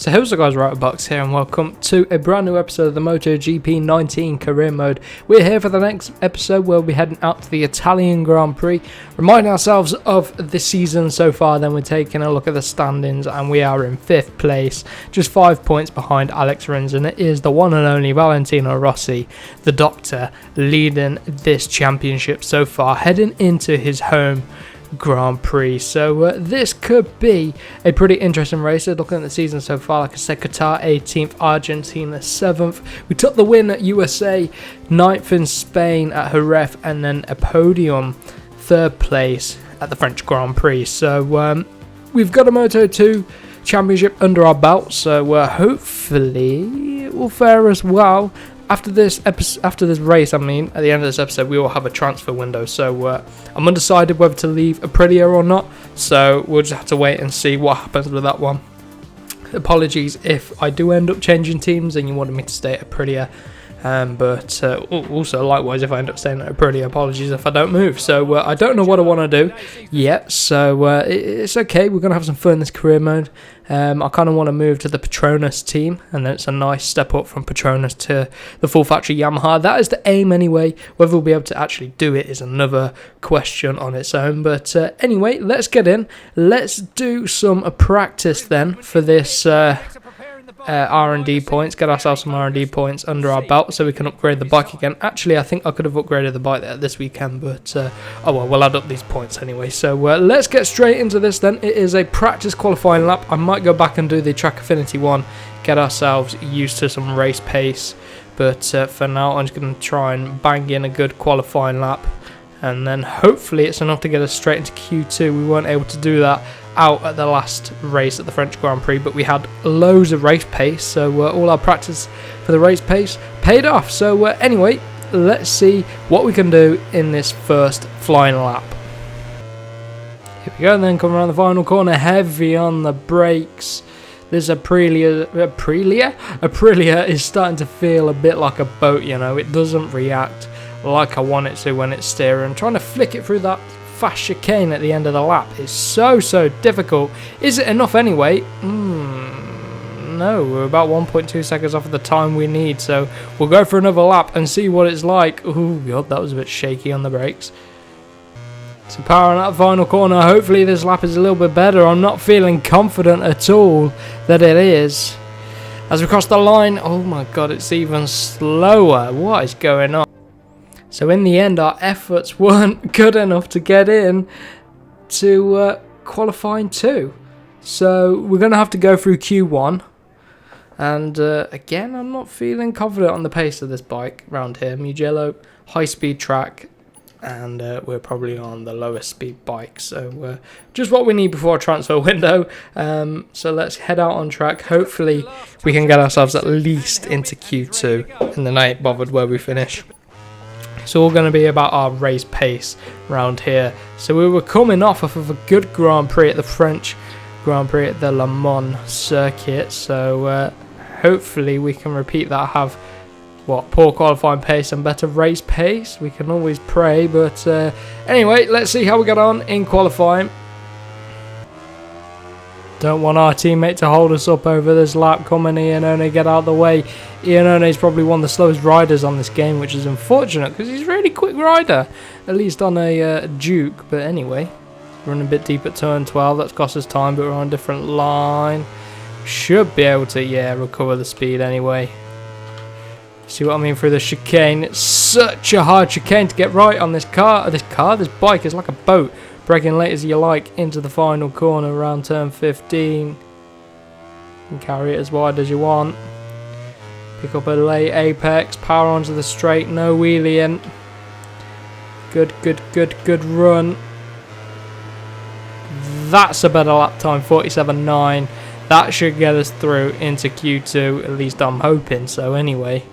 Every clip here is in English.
So how's the guys, Riotbox here, and welcome to a brand new episode of the MotoGP 19 career mode. We're here for the next episode where we'll be heading out to the Italian Grand Prix, reminding ourselves of the season so far. Then we're taking a look at the standings, and we are in 5th place, just 5 points behind Alex Rins, and it is the one and only Valentino Rossi, the Doctor, leading this championship so far, heading into his home Grand Prix. So this could be a pretty interesting race. Looking at the season so far, like I said, Qatar 18th, Argentina 7th. We took the win at USA, 9th in Spain at Jerez, and then a podium 3rd place at the French Grand Prix. So we've got a Moto2 championship under our belt, so hopefully it will fare us well. After this race, at the end of this episode, we will have a transfer window. So I'm undecided whether to leave Aprilia or not. So we'll just have to wait and see what happens with that one. Apologies if I do end up changing teams and you wanted me to stay at Aprilia. But also, likewise, if I end up staying at Aprilia, apologies if I don't move. So I don't know what I want to do yet. So it's okay. We're going to have some fun in this career mode. I kind of want to move to the Petronas team, and then it's a nice step up from Petronas to the full factory Yamaha. That is the aim anyway. Whether we'll be able to actually do it is another question on its own. But anyway, let's get in. Let's do some practice then for this R&D points, get ourselves some R&D points under our belt so we can upgrade the bike again. Actually, I think I could have upgraded the bike there this weekend, but oh well, we'll add up these points anyway. So let's get straight into this then. It is a practice qualifying lap. I might go back and do the Track Affinity one, get ourselves used to some race pace, but for now I'm just going to try and bang in a good qualifying lap, and then hopefully it's enough to get us straight into Q2. We weren't able to do that out at the last race at the French Grand Prix, but we had loads of race pace, so all our practice for the race pace paid off. So anyway, let's see what we can do in this first flying lap. Here we go, and then come around the final corner, heavy on the brakes. This Aprilia is starting to feel a bit like a boat, you know. It doesn't react like I want it to when it's steering. I'm trying to flick it through that fast chicane at the end of the lap. It's so difficult. Is it enough anyway? No, we're about 1.2 seconds off of the time we need, so we'll go for another lap and see what it's like. Oh god, that was a bit shaky on the brakes. So power on that final corner. Hopefully this lap is a little bit better. I'm not feeling confident at all that it is. As we cross the line, oh my god, it's even slower. What is going on? So in the end, our efforts weren't good enough to get in to qualifying 2. So we're going to have to go through Q1. And again, I'm not feeling confident on the pace of this bike around here. Mugello, high-speed track, and we're probably on the lowest speed bike. So just what we need before a transfer window. So let's head out on track. Hopefully we can get ourselves at least into Q2, and then I ain't bothered where we finish. It's all going to be about our race pace around here. So we were coming off of a good Grand Prix at the French Grand Prix at the Le Mans circuit. So hopefully we can repeat that, have poor qualifying pace and better race pace. We can always pray, but anyway, let's see how we get on in qualifying. Don't want our teammate to hold us up over this lap. Come on, Iannone, get out of the way. Iannone is probably one of the slowest riders on this game, which is unfortunate because he's a really quick rider, at least on a Duke. But anyway, running a bit deep at turn 12. That's cost us time, but we're on a different line. Should be able to, recover the speed anyway. See what I mean through the chicane? It's such a hard chicane to get right on this bike is like a boat. Braking late as you like into the final corner around turn 15. And carry it as wide as you want. Pick up a late apex, power onto the straight, no wheelie in. Good run. That's a better lap time, 47.9. That should get us through into Q2, at least I'm hoping so anyway.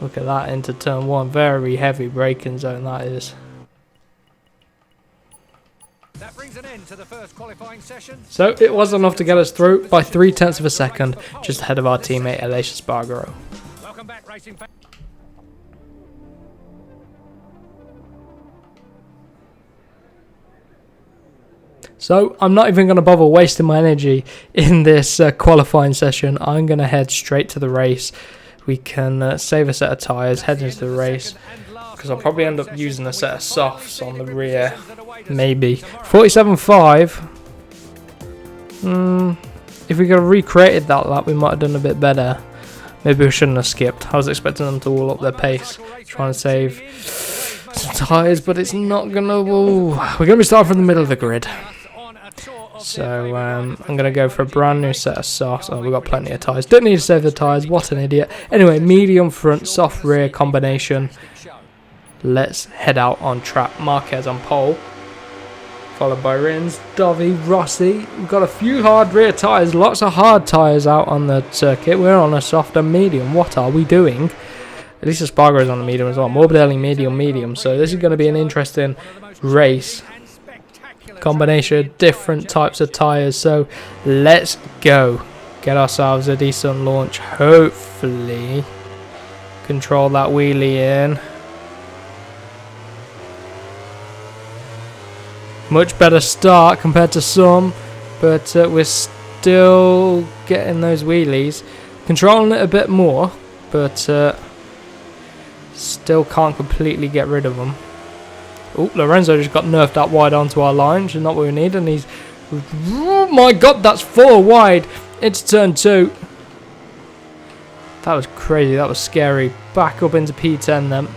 Look at that into turn 1, very heavy braking zone that is. That brings an end to the first qualifying session. So it was enough to get us through by 0.3 of a second, just ahead of our teammate Aleix Espargaro. Welcome back, racing fans. So I'm not even going to bother wasting my energy in this qualifying session. I'm going to head straight to the race. We can save a set of tyres, head into the race, because I'll probably end up using a set of softs on the rear, maybe. 47.5. If we could have recreated that lap, we might have done a bit better. Maybe we shouldn't have skipped. I was expecting them to all up their pace, trying to save some tyres, but it's not going to... We're going to be starting from the middle of the grid. So I'm going to go for a brand new set of softs. Oh, we've got plenty of tyres. Don't need to save the tyres. What an idiot. Anyway, medium front, soft rear combination. Let's head out on track. Marquez on pole. Followed by Rins, Dovi, Rossi. We've got a few hard rear tyres. Lots of hard tyres out on the circuit. We're on a softer medium. What are we doing? At least Espargaro is on the medium as well. Morbidelli medium. So this is going to be an interesting race. Combination of different types of tyres, so let's go get ourselves a decent launch. Hopefully control that wheelie in. Much better start compared to some, but we're still getting those wheelies, controlling it a bit more, but still can't completely get rid of them. Oh, Lorenzo just got nerfed out wide onto our line, which is not what we need, and he's... Oh my god, that's 4 wide! It's turn 2. That was crazy, that was scary. Back up into P10 then.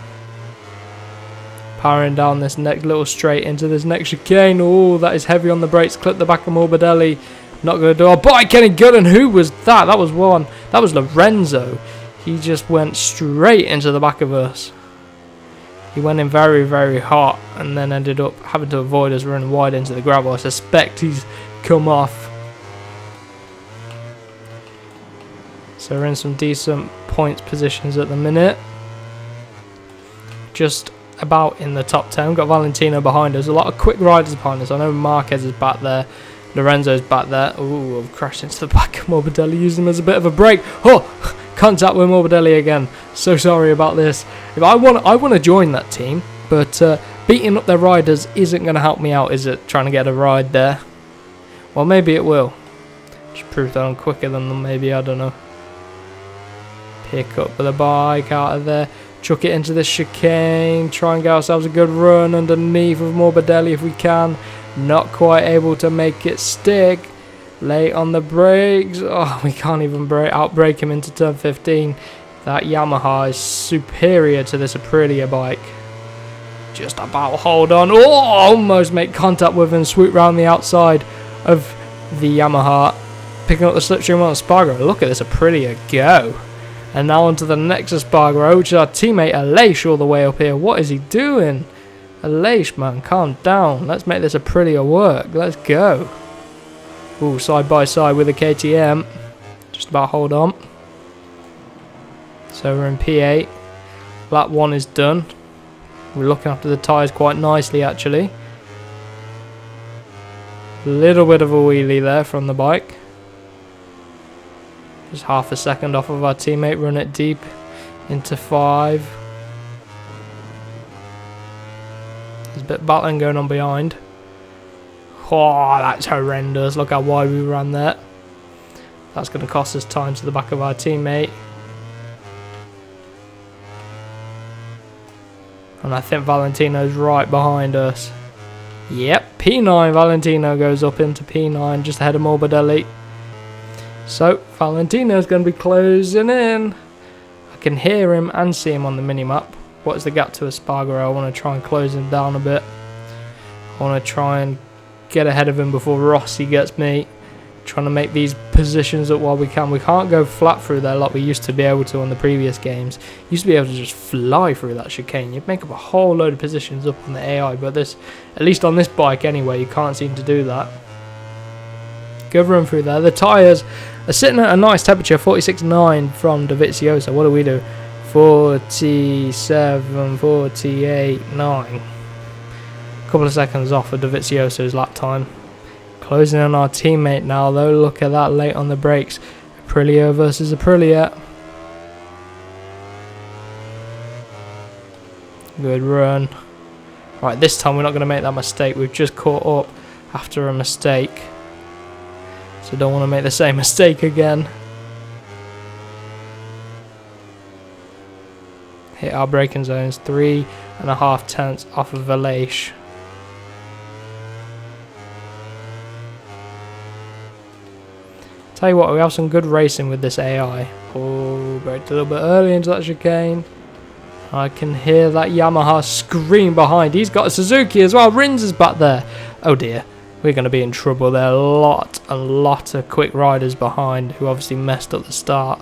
Powering down this next little straight into this next chicane. Oh, that is heavy on the brakes. Clip the back of Morbidelli. Not going to do our bike any good, and who was that? That was one. That was Lorenzo. He just went straight into the back of us. He went in very, very hot and then ended up having to avoid us running wide into the gravel. I suspect he's come off. So we're in some decent points positions at the minute. Just about in the top 10. We've got Valentino behind us. A lot of quick riders behind us. I know Marquez is back there. Lorenzo's back there. Ooh, I've crashed into the back of Morbidelli. Used him as a bit of a brake. Oh! Contact with Morbidelli again. So sorry about this. If I want to join that team, but beating up their riders isn't going to help me out, is it? Trying to get a ride there. Well, maybe it will. Just prove that I'm quicker than them. Maybe, I don't know. Pick up the bike out of there. Chuck it into the chicane. Try and get ourselves a good run underneath of Morbidelli if we can. Not quite able to make it stick. Late on the brakes. Oh, we can't even outbrake him into turn 15. That Yamaha is superior to this Aprilia bike. Just about hold on. Oh, almost make contact with and swoop round the outside of the Yamaha. Picking up the slipstream on Espargaro. Look at this Aprilia go. And now onto the next Espargaro, which is our teammate Aleix all the way up here. What is he doing? Aleix, man, calm down. Let's make this Aprilia work. Let's go. Ooh, side by side with a KTM. Just about hold on. So we're in P8. Lap 1 is done. We're looking after the tyres quite nicely actually. Little bit of a wheelie there from the bike. Just half a second off of our teammate. Run it deep into 5. There's a bit of battling going on behind. Oh, that's horrendous. Look how wide we ran there. That's going to cost us time to the back of our teammate. And I think Valentino's right behind us. Yep, P9. Valentino goes up into P9 just ahead of Morbidelli. So, Valentino's going to be closing in. I can hear him and see him on the minimap. What's the gap to Espargaro? I want to try and close him down a bit. I want to try and get ahead of him before Rossi gets me. Trying to make these positions up while we can. We can't go flat through there like we used to be able to on the previous games. Used to be able to just fly through that chicane. You'd make up a whole load of positions up on the AI, but this, at least on this bike anyway, you can't seem to do that. Good run through there. The tyres are sitting at a nice temperature, 46.9 from Dovizioso. What do we do? 47, 48, 9. A couple of seconds off of Dovizioso's lap time. Closing on our teammate now though. Look at that, late on the brakes. Aprilia versus Aprilia. Good run. Right, this time we're not going to make that mistake. We've just caught up after a mistake. So don't want to make the same mistake again. Hit our braking zones, 3.5 tenths off of Valentino. Tell you what, we have some good racing with this AI. Oh, braked a little bit early into that chicane. I can hear that Yamaha scream behind. He's got a Suzuki as well. Rins is back there. Oh dear, we're going to be in trouble there. A lot of quick riders behind who obviously messed up the start.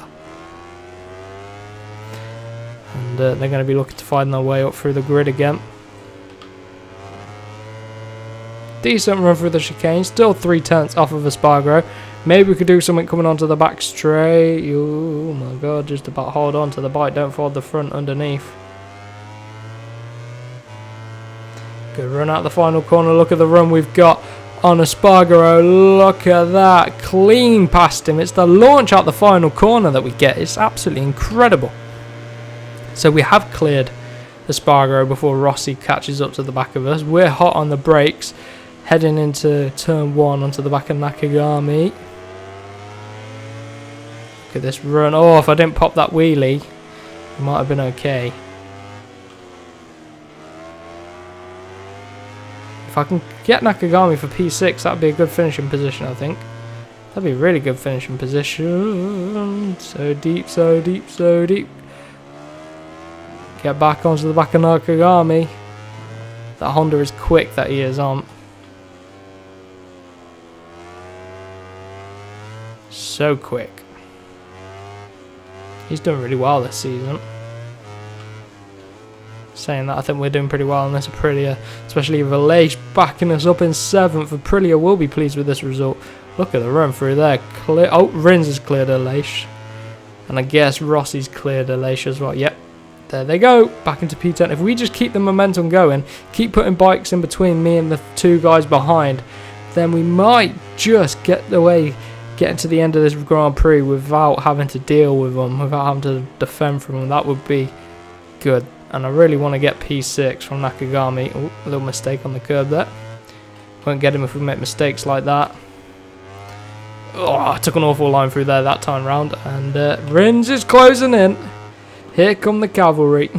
And they're going to be looking to find their way up through the grid again. Decent run through the chicane. Still 3 tenths off of Espargaro. Maybe we could do something coming onto the back straight. Oh my god, just about hold on to the bike. Don't fold the front underneath. Good run out the final corner. Look at the run we've got on Espargaro. Look at that. Clean past him. It's the launch out the final corner that we get. It's absolutely incredible. So we have cleared Espargaro before Rossi catches up to the back of us. We're hot on the brakes. Heading into turn 1 onto the back of Nakagami. Look at this run. Oh, if I didn't pop that wheelie, it might have been okay. If I can get Nakagami for P6, that'd be a good finishing position, I think. That'd be a really good finishing position. So deep, so deep, so deep. Get back onto the back of Nakagami. That Honda is quick that he is on. So quick. He's done really well this season. Saying that, I think we're doing pretty well on this Aprilia, especially Valentino backing us up in 7th. Aprilia will be pleased with this result. Look at the run through there. Oh, Rins has cleared Valentino, and I guess Rossi's cleared Valentino as well. Yep, there they go, back into P10. If we just keep the momentum going, keep putting bikes in between me and the 2 guys behind, then we might just get to the end of this Grand Prix without having to deal with them, without having to defend from them. That would be good. And I really want to get P6 from Nakagami. Oh, a little mistake on the curb there. Won't get him if we make mistakes like that. Oh, I took an awful line through there that time round. And Rins is closing in. Here come the cavalry.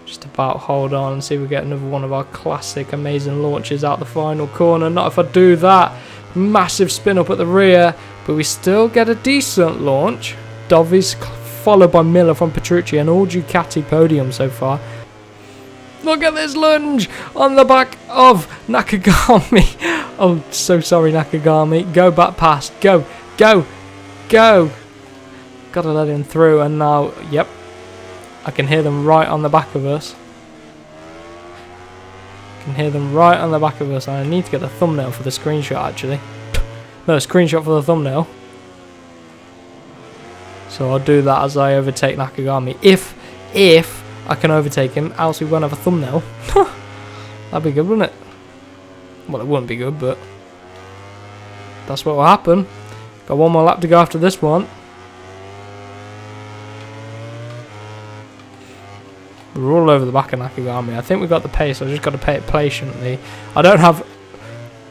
Just about hold on and see if we get another one of our classic amazing launches out the final corner. Not if I do that. Massive spin up at the rear. But we still get a decent launch. Dovi's followed by Miller from Petrucci, and all Ducati podium so far. Look at this lunge on the back of Nakagami. Oh, so sorry, Nakagami. Go back past. Go, go, go. Gotta let him through, and now, yep, I can hear them right on the back of us. I can hear them right on the back of us. I need to get the thumbnail for the screenshot, actually. No, screenshot for the thumbnail. So I'll do that as I overtake Nakagami. If I can overtake him, else we won't have a thumbnail. That'd be good, wouldn't it? Well, it wouldn't be good, but that's what will happen. Got one more lap to go after this one. We're all over the back of Nakagami. I think we've got the pace. I've just got to pay it patiently. I don't have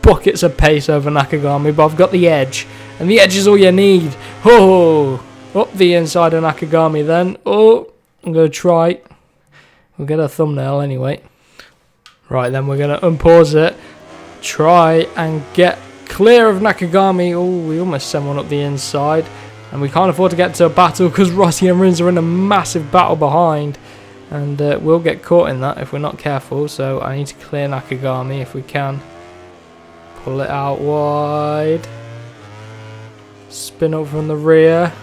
buckets of pace over Nakagami, but I've got the edge. And the edge is all you need. Oh! Up the inside of Nakagami then. Oh, I'm going to try. We'll get a thumbnail anyway. Right, then we're going to unpause it. Try and get clear of Nakagami. Oh, we almost sent one up the inside. And we can't afford to get to a battle because Rossi and Rins are in a massive battle behind. And we'll get caught in that if we're not careful. So I need to clear Nakagami if we can. Pull it out wide. Spin up from the rear.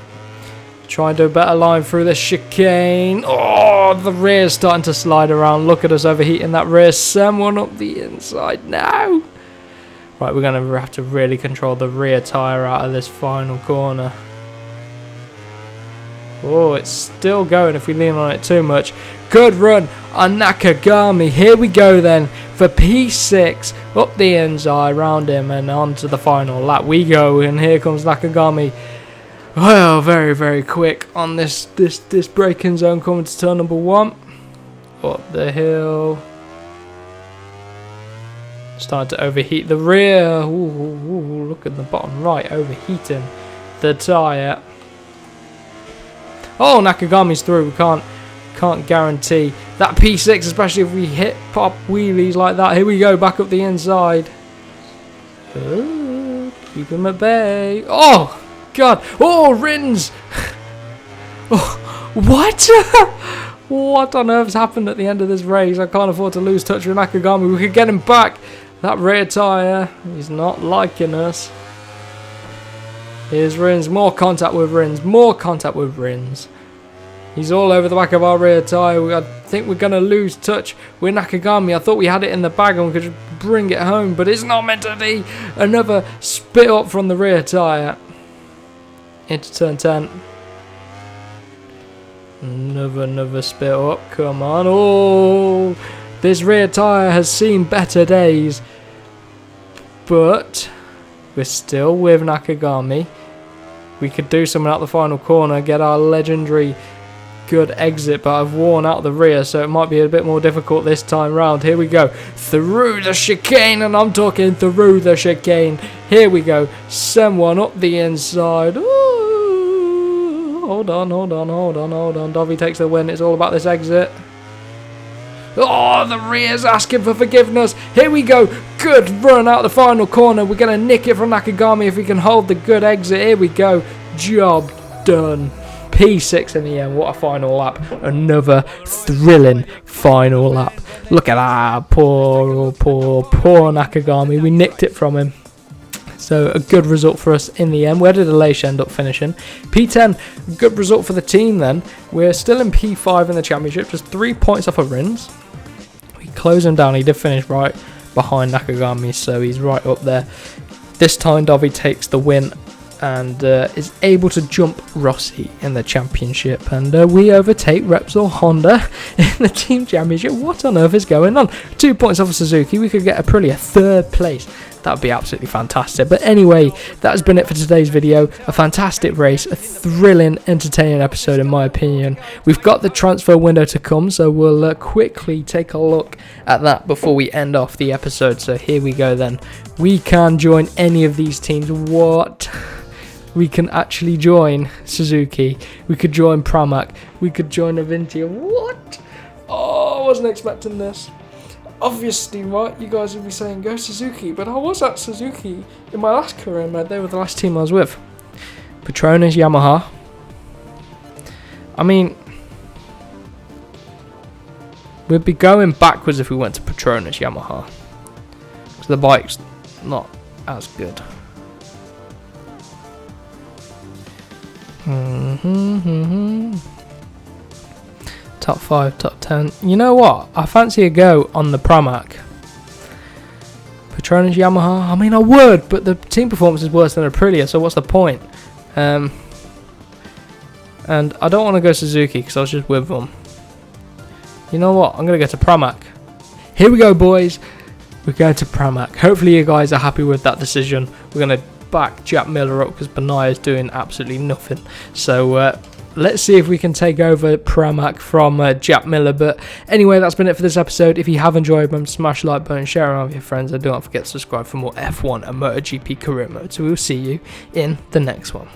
Try and do a better line through the chicane. Oh, the rear's starting to slide around. Look at us overheating that rear. Send one up the inside now. Right, we're going to have to really control the rear tyre out of this final corner. Oh, it's still going if we lean on it too much. Good run on Nakagami. Here we go then for P6. Up the inside, round him, and on to the final lap we go. And here comes Nakagami. Well, very, very quick on this braking zone coming to turn number 1. Up the hill. Starting to overheat the rear. Ooh, look at the bottom right, overheating the tyre. Oh, Nakagami's through. We can't guarantee that P6, especially if we hit pop wheelies like that. Here we go, back up the inside. Oh, keep him at bay. Oh, God. Oh, Rins. Oh, what? What on earth's happened at the end of this race? I can't afford to lose touch with Nakagami. We could get him back. That rear tyre, he's not liking us. Here's Rins. More contact with Rins. More contact with Rins. He's all over the back of our rear tyre. I think we're going to lose touch with Nakagami. I thought we had it in the bag and we could just bring it home, but it's not meant to be. Another spit up from the rear tyre. Into turn 10. Another spit up. Come on. Oh, this rear tyre has seen better days. But we're still with Nakagami. We could do something at the final corner, get our legendary good exit, but I've worn out the rear, so it might be a bit more difficult this time round. Here we go, through the chicane, and I'm talking through the chicane. Here we go, send one up the inside. Ooh, hold on. Dovi takes the win. It's all about this exit. Oh, the rear's asking for forgiveness. Here we go. Good run out the final corner. We're going to nick it from Nakagami if we can hold the good exit. Here we go. Job done. P6 in the end. What a final lap. Another thrilling final lap. Look at that. Poor Nakagami. We nicked it from him. So a good result for us in the end. Where did Aleix end up finishing? P10, good result for the team then. We're still in P5 in the championship, just 3 points off of Rins. We close him down. He did finish right behind Nakagami, so he's right up there. This time Dovi takes the win and is able to jump Rossi in the championship, and we overtake Repsol Honda in the team championship. What on earth is going on? 2 points off of Suzuki. We could get Aprilia 3rd place. That would be absolutely fantastic. But anyway, that has been it for today's video. A fantastic race, a thrilling, entertaining episode in my opinion. We've got the transfer window to come, so we'll quickly take a look at that before we end off the episode. So here we go then. We can join any of these teams. What? We can actually join Suzuki. We could join Pramac. We could join Avintia. What? Oh, I wasn't expecting this. Obviously, right, you guys would be saying go Suzuki, but I was at Suzuki in my last career mode. They were the last team I was with. Petronas, Yamaha. I mean, we'd be going backwards if we went to Petronas, Yamaha. Because the bike's not as good. Top 5, top 10. You know what? I fancy a go on the Pramac. Petronas, Yamaha. I mean, I would, but the team performance is worse than Aprilia, so what's the point? And I don't want to go Suzuki because I was just with them. You know what? I'm going to go to Pramac. Here we go, boys. We're going to Pramac. Hopefully you guys are happy with that decision. We're going to back Jack Miller up because Benaya is doing absolutely nothing. So let's see if we can take over Pramac from Jack Miller. But anyway, that's been it for this episode. If you have enjoyed them, smash the like button, share around with your friends, and don't forget to subscribe for more F1 and MotoGP career mode. So we'll see you in the next one.